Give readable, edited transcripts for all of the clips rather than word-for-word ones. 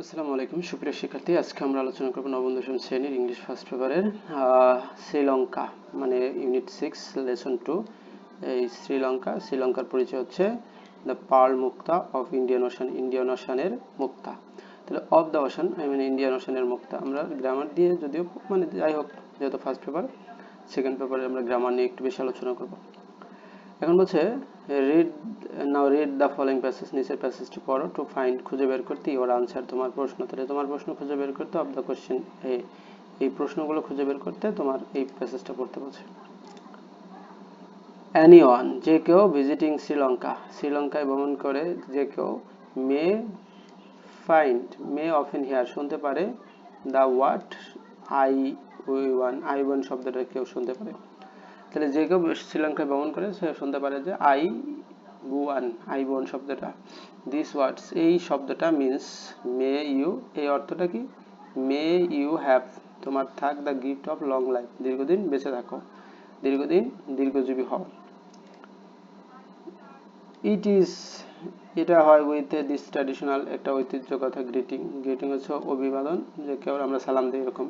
আসসালামু আলাইকুম সুপ্রিয় শিক্ষার্থী, আজকে আমরা আলোচনা করব নবম দশম শ্রেণীর ইংলিশ ফার্স্ট পেপারের শ্রীলঙ্কা মানে ইউনিট 6 লেসন 2। এই শ্রীলঙ্কার পরিচয় হচ্ছে দ্য পার্ল মুক্তা অফ ইন্ডিয়ান ওশান, ইন্ডিয়ান ওশানের মুক্তা। তাহলে অফ দ্য ওশান মানে ইন্ডিয়ান ওশানের মুক্তা। আমরা গ্রামার দিয়ে যদিও মানে যাই হোক, যেহেতু ফার্স্ট পেপার, সেকেন্ড পেপারে আমরা গ্রামার নিয়ে একটু বেশি আলোচনা করব। এখন বলছে রিড দ্য ফলোইং প্যাসেজ, নিচের প্যাসেজটি পড়ো, টু ফাইন্ড খুঁজে বের করতে ইওর আনসার তোমার প্রশ্ন। তাহলে তোমার প্রশ্ন খুঁজে বের করতে অফ দ্য কোশ্চেন, এই প্রশ্নগুলো খুঁজে বের করতে তোমার এই প্যাসেজটা পড়তে বলছে। এনিওয়ান যে কেউ, ভিজিটিং শ্রীলঙ্কায় ভ্রমণ করে যে কেউ, মে অফেন হিয়ার শুনতে পারে, দ্য ওয়ার্ড আই ওয়ান শব্দটা কেউ শুনতে পারে। তাহলে যে কেউ শ্রীলঙ্কায় ভ্রমণ করে সে শুনতে পারে যে আই ওয়ান শব্দটা। দিস ওয়ার্ডস এই শব্দটা মিন্স মে ইউ, এই অর্থটা কি? মে ইউ হ্যাভ তোমার থাক the gift of long life দীর্ঘদিন বেঁচে থাকো, দীর্ঘজীবী হও। এটা হয় উইথ দিস ট্র্যাডিশনাল, একটা ঐতিহ্যগত গ্রিটিং হচ্ছে অভিবাদন, যে কেউ আমরা সালাম দিই এরকম।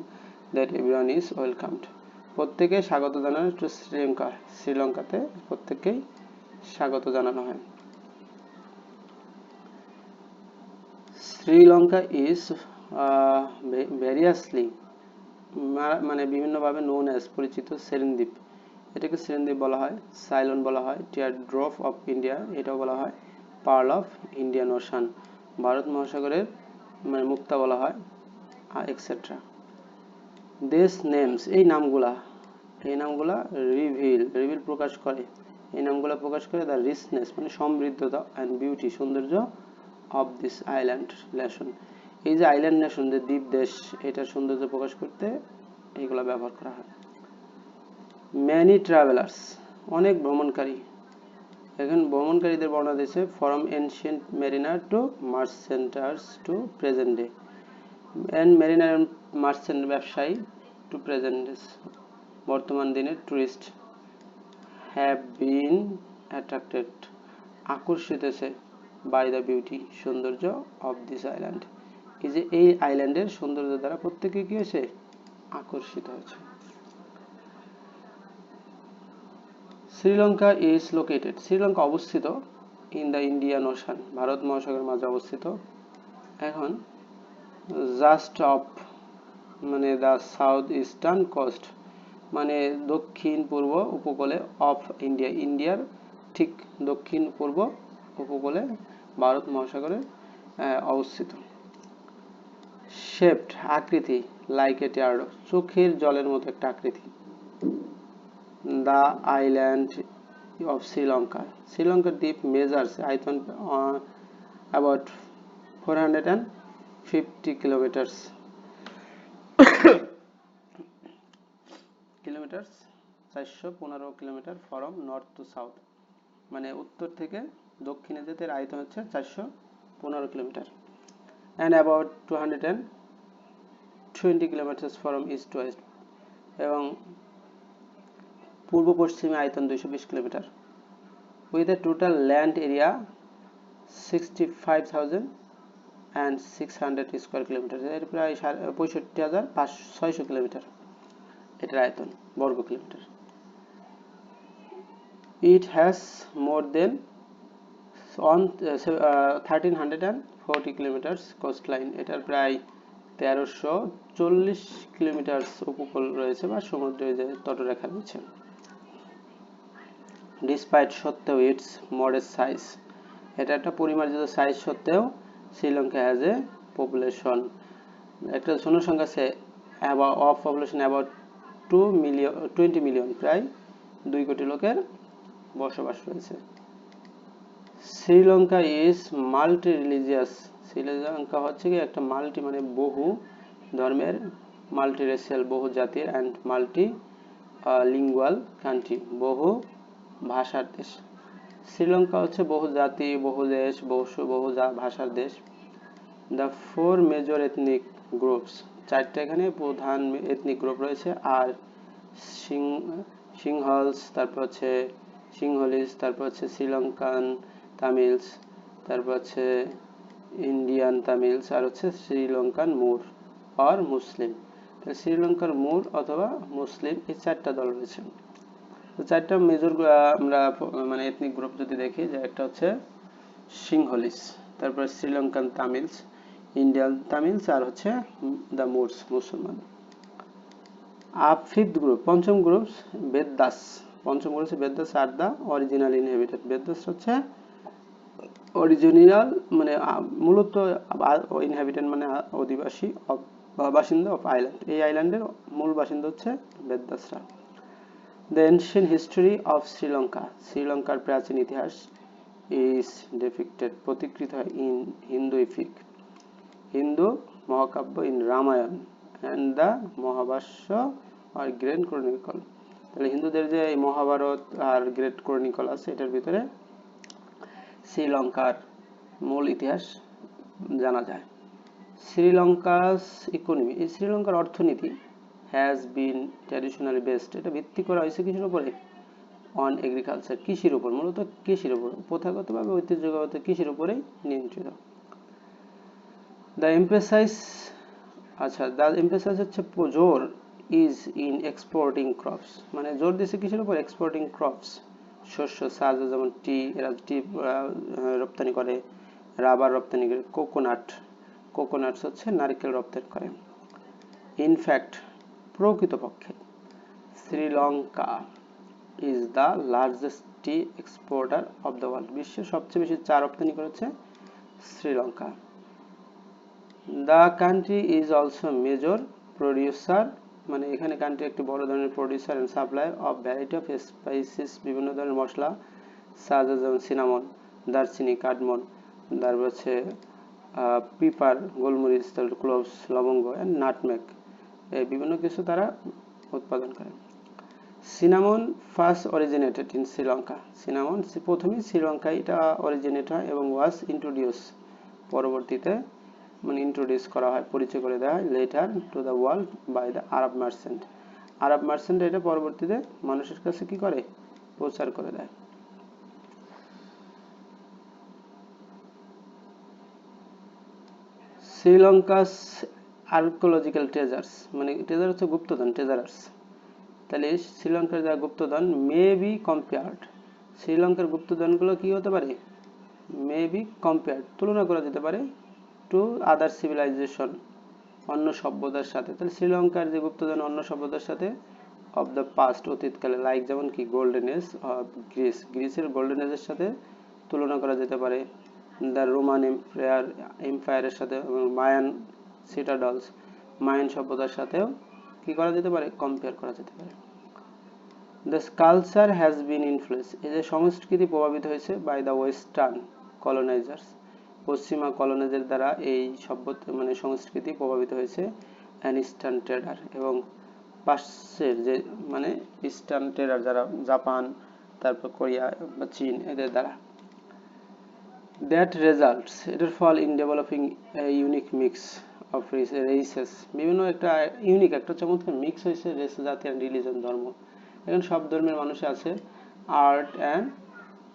দ্যাট এভরিওয়ান ইজ ওয়েলকামড, প্রত্যেকে স্বাগত জানানো টু শ্রীলঙ্কাতে প্রত্যেককেই স্বাগত জানানো হয়। শ্রীলঙ্কা ইজ ভ্যারিয়াসলি মানে বিভিন্নভাবে নোন অ্যাজ পরিচিত সেরেন দ্বীপ, এটাকে সেরেন দ্বীপ বলা হয়, সাইলন বলা হয়, টিয়ার ড্রপ অফ ইন্ডিয়া এটাও বলা হয়, পার্ল অফ ইন্ডিয়ান ওশান ভারত মহাসাগরের মানে মুক্তা বলা হয়, এক্সেট্রা। দেশ নেমস এই নামগুলা রিভিল প্রকাশ করে, এই নামগুলা প্রকাশ করে দ্য রিচনেস মানে সমৃদ্ধতা অ্যান্ড বিউটি সৌন্দর্য অফ দিস আইল্যান্ড নেশন, এই যে আইল্যান্ড নেশন যে দ্বীপ দেশ, এটার সৌন্দর্য প্রকাশ করতে এইগুলা ব্যবহার করা হয়। ম্যানি ট্রাভেলার্স অনেক ভ্রমণকারী, এখন ভ্রমণকারীদের বর্ণনা দিয়েছে from ancient mariner to merchants to present day, and mariner merchant ব্যবসায়ী টু প্রেজেন্ট ডে বর্তমান দিনের টুরিস্ট হ্যাভ বিন অ্যাট্রাক্টেড আকর্ষিত হয়েছে বাই দ্য বিউটি সৌন্দর্য অফ দিস আইল্যান্ড, এই যে এই আইল্যান্ডের সৌন্দর্য দ্বারা প্রত্যেকে কি হয়েছে? আকর্ষিত হয়েছে। শ্রীলঙ্কা ইজ লোকেটেড, শ্রীলঙ্কা অবস্থিত ইন দ্য ইন্ডিয়ান ওশান ভারত মহাসাগরের মাঝে অবস্থিত। এখন জাস্ট অফ মানে দ্য সাউথ ইস্টার্ন কোস্ট মানে দক্ষিণ পূর্ব উপকূলে, অফ ইন্ডিয়া ইন্ডিয়ার ঠিক দক্ষিণ পূর্ব উপকূলে ভারত মহাসাগরে অবস্থিত। শেপড আকৃতি, লাইক এ টিয়ার চোখের জলের মতো একটা আকৃতি। দ্য আইল্যান্ড অফ শ্রীলঙ্কার দ্বীপ মেজার্স আয়তন about 450 kilometre 415 kilometre from north to south, মানে উত্তর থেকে দক্ষিণে যেতে এর আয়তন হচ্ছে 415 kilometre, and about 220 kilometre from east to west, এবং পূর্ব পশ্চিমে আয়তন 220 kilometre, with a total land area 65,600 square kilometre, এর প্রায় 65,600 কিলোমিটার এটার আয়তন বর্গ kilometre. It has more than 1340 kilometre coastline, এটার প্রায় 1340 কিলোমিটার উপকূল রয়েছে বা সমুদ্র তটরেখা রয়েছে। ডিসপাইট সত্ত্বেও ইটস মডেস্ট সাইজ, এটা একটা পরিমার্জিত সাইজ সত্ত্বেও শ্রীলঙ্কা হ্যাজ এ পপুলেশন, একটা জনসংখ্যা আছে অফ পপুলেশন অ্যাবাউট 20 মিলিয়ন, প্রায় 2 কোটি লোকের বসবাস রয়েছে। Sri Lanka is multi religious, Sri Lanka হচ্ছে কি একটা মাল্টি মানে বহু ধর্মের, মাল্টি রেসিয়াল বহু জাতির, অ্যান্ড মাল্টি লিঙ্গুয়াল কান্ট্রি বহু ভাষার দেশ। শ্রীলঙ্কা হচ্ছে বহু জাতি, বহু দেশ, বহু ভাষার দেশ। দ্য 4 মেজর এথনিক গ্রুপস, চারটা এখানে প্রধান এথনিক গ্রুপ রয়েছে, আর সিংহলস, তারপর হচ্ছে সিংহলিস, তারপর হচ্ছে শ্রীলঙ্কান তামিলস, তারপর হচ্ছে ইন্ডিয়ান তামিলস, আর হচ্ছে শ্রীলঙ্কান মুর আর মুসলিম। শ্রীলঙ্কার মুর অথবা মুসলিম, এই চারটা দল রয়েছে। তো চারটা মেজর আমরা মানে এথনিক গ্রুপ যদি দেখি, যে একটা হচ্ছে সিংহলিস, তারপর শ্রীলঙ্কান তামিলস, ইন্ডিয়ান তামিলস, আর হচ্ছে দ্য মুরস, মুসলমান। ফিফথ গ্রুপ, পঞ্চম গ্রুপ বেদদাস। পঞ্চম গ্রুপ হচ্ছে বেদদাস আর দ্য অরিজিনাল ইনহেবিটেড। বেদদাস হচ্ছে অরিজিনাল মানে মূলত ইনহেবিটেন্ট মানে অধিবাসী, বাসিন্দা অফ আইল্যান্ড। এই আইল্যান্ডের মূল বাসিন্দা হচ্ছে বেদদাসরা। The ancient history of Sri Lanka, শ্রীলঙ্কার প্রাচীন ইতিহাস ইজ ডিপিক্টেড, প্রতিকৃত হয় ইন হিন্দু ইপিক, হিন্দু মহাকাব্য, ইন রামায়ণ অ্যান্ড দ্য মহাভাষ্য আর গ্রেট ক্রনিকল। তাহলে হিন্দুদের যে মহাভারত আর গ্রেট ক্রনিকল আছে, এটার ভিতরে শ্রীলঙ্কার মূল ইতিহাস জানা যায়। শ্রীলঙ্কাস ইকোনমি, এই শ্রীলঙ্কার অর্থনীতি হ্যাজ বিন ট্র্যাডিশনালি বেসড, এটা ভিত্তি করা হয়েছে কিসের উপরে? অন এগ্রিকালচার, কৃষির উপর, মূলত কৃষির উপর, প্রথাগতভাবে ঐতিহ্যগত কৃষির উপরেই নিয়ন্ত্রিত। দ্য এমফেসাইজ, আচ্ছা দ্য এমফেসাইজ হচ্ছে জোর ইজ ইন এক্সপোর্টিং ক্রপস, মানে জোর দিচ্ছে কিসের উপর? এক্সপোর্টিং ক্রপস, শস্য, সাজ, যেমন টি, এরা টি রপ্তানি করে, রাবার রপ্তানি করে, কোকোনাটস হচ্ছে নারকেল রপ্তানি করে। ইনফ্যাক্ট, প্রকৃতপক্ষে Sri Lanka is the largest tea exporter of the world, বিশ্বের সবচেয়ে বেশি চা রপ্তানি করেছে Sri Lanka. The country is also major producer, মানে এখানে কান্ট্রি একটি বড় ধরনের producer and supplier of variety of spices, বিভিন্ন ধরনের মশলা, সাজ যেমন সিনামন, দারচিনি, কার্ডমন, তারপর হচ্ছে পিপার, গোলমরিচ, তারপর ক্লোভস, লবঙ্গ, এন্ড নাটমেগ, এই বিভিন্ন কিছু তারা উৎপাদন করে। Cinnamon first originated in Sri Lanka, cinnamon প্রথমে শ্রীলঙ্কায় এটা অরিজিনেট হয় এবং ওয়াজ ইন্ট্রোডিউস, পরবর্তীতে মানে ইন্ট্রোডিউস করা হয়, পরিচয় করে দেওয়া হয়, later to the world by the Arab merchant, Arab merchant এটা পরবর্তীতে মানুষের কাছে কি করে? প্রচার করে দেয়। শ্রীলঙ্কাস আর্কিওলজিক্যাল ট্রেজার্স, মানে ট্রেজার হচ্ছে গুপ্তধন, ট্রেজারার্স। তাহলে শ্রীলঙ্কার যা গুপ্তধন মে বি কম্পেয়ার্ড, শ্রীলঙ্কার গুপ্তধনগুলো কি হতে পারে? মে বি কম্পেয়ার্ড, তুলনা করা যেতে পারে টু আদার সিভিলাইজেশন, অন্য সভ্যতার সাথে। তাহলে শ্রীলঙ্কার যে গুপ্তধন অন্য সভ্যতার সাথে অফ দ্য পাস্ট, অতীতকালে, লাইক যেমন কি গোল্ডেন এজ অফ গ্রিস, গ্রিসের গোল্ডেন এজের সাথে তুলনা করা যেতে পারে, দ্য রোমান এম্পায়ারের সাথে, মায়ান সিটাডলস, মায়ান সভ্যতার সাথেও কি করা যেতে পারে? কম্পেয়ার করা যেতে পারে। The culture has been influence, এই যে সংস্কৃতি প্রভাবিত হয়েছে বাই দ্য ওয়েস্টার্ন কলোনাইজার্স, পশ্চিমা কলোনাইজার দ্বারা এই সভ্যতা মানে সংস্কৃতি প্রভাবিত হয়েছে, অ্যান্ড ইস্টার্ন ট্রেডার, এবং পাশ্চাত্যের যে মানে ইস্টার্ন ট্রেডার যারা জাপান, তারপর কোরিয়া বা চীন, এদের দ্বারা। দ্যাট রেজাল্টস, এটার ফল in developing unique mix of races, বিভিন্ন একটা ইউনিক একটা চমৎকার মিক্স হয়েছে রেস, জাতি অ্যান্ড রিলিজন, ধর্ম। এখানে সব ধর্মের মানুষ আছে। আর্ট অ্যান্ড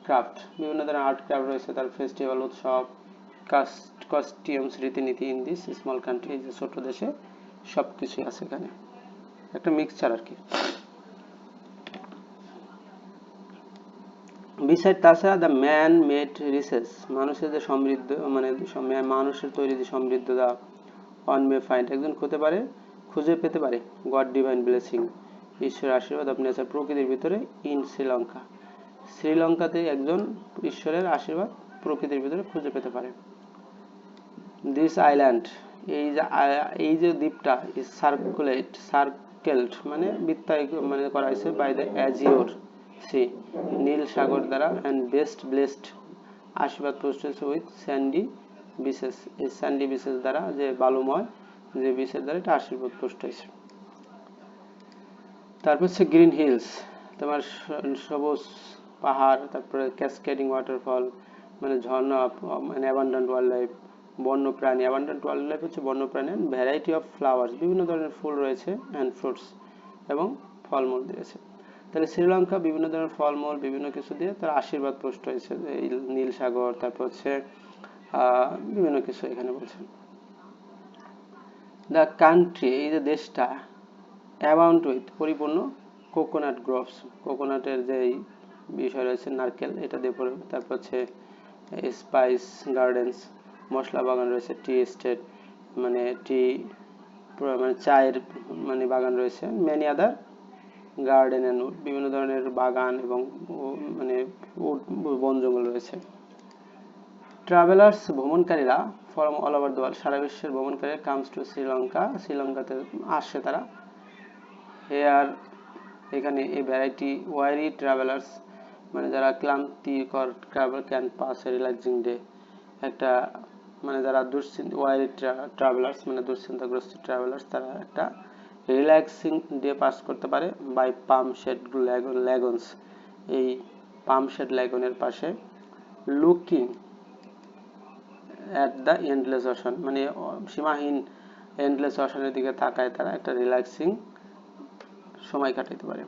ক্রাফট, বিভিন্ন ধরনের আর্ট ক্রাফট রয়েছে, তার ফেস্টিভ্যাল, উৎসব, কস্টিউমস, রীতিনীতি। ইন দিস স্মল কান্ট্রি, যে ছোট দেশে সব কিছুই আছে এখানে, একটা মিক্সচার আর কি। বিসাইড, তাছাড়া দ্য ম্যান মেড রিসেস, মানুষের যে সমৃদ্ধ মানে মানুষের তৈরি যে সমৃদ্ধতা, ওয়ান মে ফাইন্ড, একজন খুঁজে পেতে পারে, গড ডিভাইন ব্লেসিং, ঈশ্বরের আশীর্বাদ অফ নেচার, প্রকৃতির ভিতরে, ইন শ্রীলঙ্কা, শ্রীলঙ্কাতে একজন ঈশ্বরের আশীর্বাদ প্রকৃতির ভিতরে খুঁজে পেতে পারে। দিস আইল্যান্ড, এই যে দ্বীপটা, ইজ সার্কেলড মানে বৃত্তায়িত মানে করা হয়েছে বাই দ্য অ্যাজিওর সি, নীল সাগর দ্বারা, অ্যান্ড ব্লেসড আশীর্বাদ পুষ্ট হয়েছে উইথ স্যান্ডি বিচেস, এই স্যান্ডি বিচেস দ্বারা, যে বালুময় যে বিচের দ্বারা এটা আশীর্বাদ পুষ্ট হয়েছে। তারপর হচ্ছে গ্রিন হিলস, তোমার সবুজ পাহাড়, তারপরে ক্যাসকেডিং ওয়াটারফল মানে ঝর্ণা, মানে অ্যাবান্ডেন্ট ওয়াইল্ড লাইফ, বন্য প্রাণী, অ্যাবান্ডেন্ট ওয়াইল্ড লাইফ হচ্ছে বন্য প্রাণী, অ্যান্ড ভ্যারাইটি অফ ফ্লাওয়ার্স, বিভিন্ন ধরনের ফুল রয়েছে, অ্যান্ড ফ্রুটস, এবং ফলমূল দিয়েছে। তাহলে শ্রীলঙ্কা বিভিন্ন ধরনের ফলমূল, বিভিন্ন কিছু দিয়ে তার আশীর্বাদ পুষ্ট হয়েছে, এই নীল সাগর, তারপর হচ্ছে বিভিন্ন কিছু এখানে বলছেন। দ্য কান্ট্রি, এই যে দেশটা, অ্যাবাউন্ড উইথ, পরিপূর্ণ, কোকোনাট গ্রোভস, কোকোনাটের যে বিষয় রয়েছে, নারকেল, এটা দিয়ে পড়বে। তারপর হচ্ছে স্পাইস গার্ডেন্স, মশলা বাগান রয়েছে। টি এস্টেট, মানে মানে চায়ের মানে বাগান রয়েছে। Many other garden and wood, বিভিন্ন ধরনের বাগান এবং মানে বন জঙ্গল রয়েছে। ট্রাভেলার্স, ভ্রমণকারীরা, from all over the world, সারা বিশ্বের ভ্রমণকারীরা, কামস টু শ্রীলঙ্কা, শ্রীলঙ্কাতে আসে তারা। হেয়ার, এখানে এই ভ্যারাইটি ওয়ারি ট্রাভেলার্স, মানে যারা ক্লান্তিকর travel can pass A relaxing day, একটা মানে যারা ওয়ারি ট্রাভেলার্স মানে দুশ্চিন্তাগ্রস্ত ট্রাভেলার্স, তারা একটা রিল্যাক্সিং ডে পাস করতে পারে বাই পাম শেড ল্যাগনস, এই পাম শেড ল্যাগনের পাশে, looking at the endless ocean, মানে সীমাহীন এন্ডলেস ওশানের দিকে তাকায় তারা একটা রিল্যাক্সিং সময় কাটাতে পারে।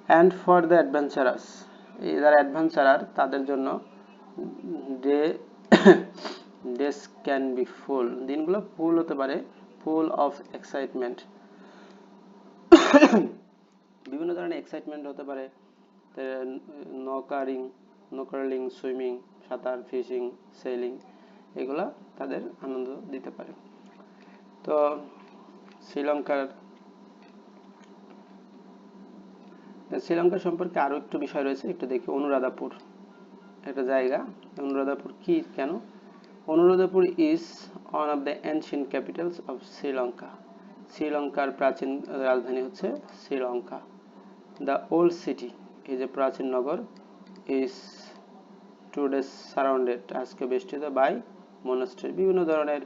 অ্যান্ড ফর দ্য অ্যাডভেঞ্চারাস, এই যারা অ্যাডভেঞ্চারার তাদের জন্য ডেস ক্যান বি ফুল, দিনগুলো ফুল হতে পারে, ফুল অফ এক্সাইটমেন্ট, বিভিন্ন ধরনের এক্সাইটমেন্ট হতে পারে। নোকারিং, সুইমিং, সাঁতার, ফিশিং, সেলিং, এগুলা তাদের আনন্দ দিতে পারে। তো শ্রীলঙ্কা সম্পর্কে আরো একটু বিষয় রয়েছে, একটু দেখি। অনুরাধাপুর একটা জায়গা। অনুরাধাপুর কি, কেন? Anuradhapura is one of the ancient Capitals of Sri Lanka, শ্রীলঙ্কার প্রাচীন রাজধানী হচ্ছে শ্রীলঙ্কা। দ্য ওল্ড সিটি, এই যে প্রাচীন নগর, ইজ টুডে সারাউন্ডেড, আজকে বেষ্টিত, বাই মনাস্ট্রি, বিভিন্ন ধরনের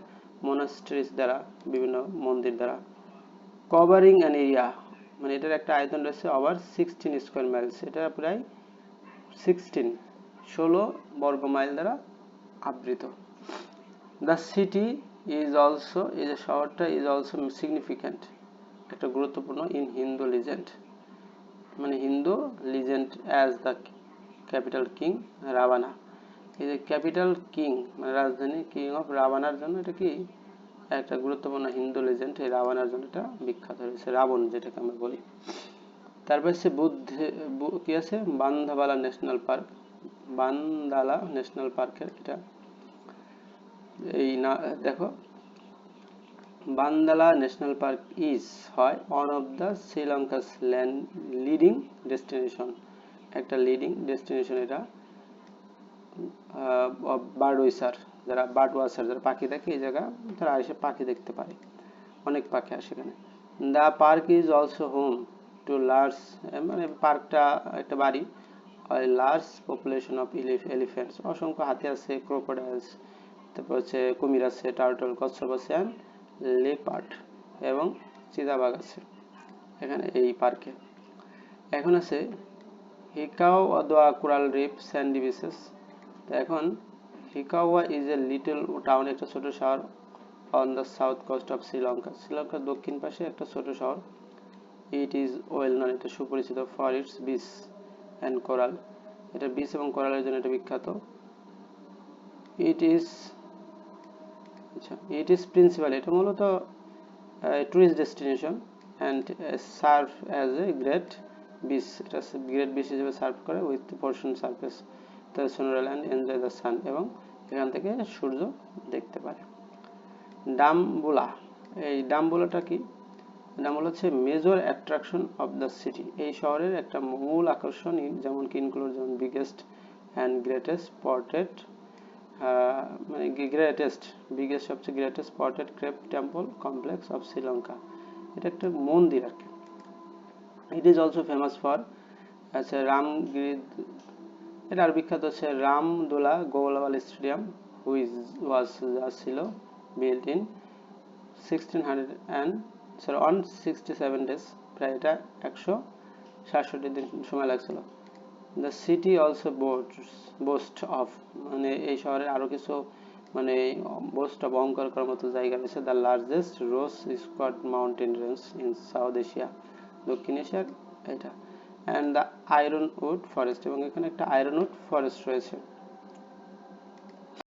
মনাস্ট্রিজ দ্বারা, বিভিন্ন মন্দির দ্বারা। কভারিং অ্যান এরিয়া, মানে এটার একটা আয়তন রয়েছে ওভার 16 স্কয়ার মাইলস, এটা প্রায় 16 বর্গ মাইল দ্বারা আবৃত। দ্য সিটি ইজ অলসো, এই যে শহরটা, ইজ অলসো সিগনিফিক্যান্ট, একটা গুরুত্বপূর্ণ, ইন হিন্দু লিজেন্ড, মানে Hindu legend, as the capital king Ravana, এই যে ক্যাপিটাল কিং মানে রাজধানী, কিং অফ রাভানার জন্য এটা কি একটা গুরুত্বপূর্ণ হিন্দু লেজেন্ড, এই রাভানার জন্য এটা বিখ্যাত হয়েছে, রাবণ যেটাকে আমরা বলি। তারপর হচ্ছে কি আছে, বান্দাবালা ন্যাশনাল পার্ক, বান্দালা ন্যাশনাল পার্কের এটা, এই না দেখো, বান্দালা ন্যাশনাল পার্ক ইজ হয় one of the শ্রীলঙ্কাস leading destination, একটা লিডিং ডেস্টিনেশন এটা, বার্ড ওয়াচার, যারা বার্ড ওয়াচার, যারা পাখি দেখে, এই জায়গা তারা এসে পাখি দেখতে পারে, অনেক পাখি আসে এখানে। The park is also home to large, মানে পার্কটা একটা বাড়ি, লার্জ পপুলেশন অফ এলিফ্যান্টস, অসংখ্য হাতি আছে, ক্রোকোডাইলস, তারপর হচ্ছে কুমির আছে, টার্টল, কচ্ছপ আছে, অ্যান্ড লেপার্ড, এবং চিতাবাঘ আছে এখানে এই পার্কে। এখন আছে হিকাওয়া দোয়া কোরাল রিফ স্যান্ডি বিচেস। তো এখন Hikkaduwa is a little town, একটা ছোট শহর, on the south coast of Sri Lanka, শ্রীলঙ্কার দক্ষিণ পাশে একটা ছোট শহর। ইট ইজ ওয়েল নন, এটা সুপরিচিত, for its beach and coral, এটা বিচ এবং কোরালের জন্য এটা বিখ্যাত। ইট ইজ প্রিন্সিপাল, এটা মূলত tourist destination, and serve as a great beach, এটা গ্রেট বিচ হিসেবে সার্ভ করে, উইথ পোর্শন সার্ফেস দ্য সোনারাল অ্যান্ড এনজয় দ্য সান, এবং এখান থেকে সূর্য দেখতে পারে। ডাম্বুলা, এই ডাম্বুলাটা কি? ডাম্বুলা হচ্ছে major attraction of the city, এই শহরের একটা মূল আকর্ষণ, যেমন কি ইনক্লুড, যেমন বিগেস্ট অ্যান্ড গ্রেটেস্ট স্পটেড, মানে বিগেস্ট সবচেয়ে greatest spotted crepe temple complex of Sri Lanka, এটা একটা মন্দির আর কি। It is also famous for, আচ্ছা রামগিরি, এটা আর বিখ্যাত হচ্ছে রামদোলা গোলাবাল স্টেডিয়াম, হুইচ ছিল বিল্ট ইন 167 ডেজ, প্রায় এটা 167 দিন সময় লাগছিল। The city also boost of, মানে এই শহরে আরো কিছু মানে বোস্ট অফ, অহংকার করার মতো জায়গা রয়েছে, the largest rose squad mountain range in South Asia, দক্ষিণ এশিয়ার এটা, and the iron wood forest, এবং এখানে একটা আয়রন উড ফরেস্ট রয়েছে।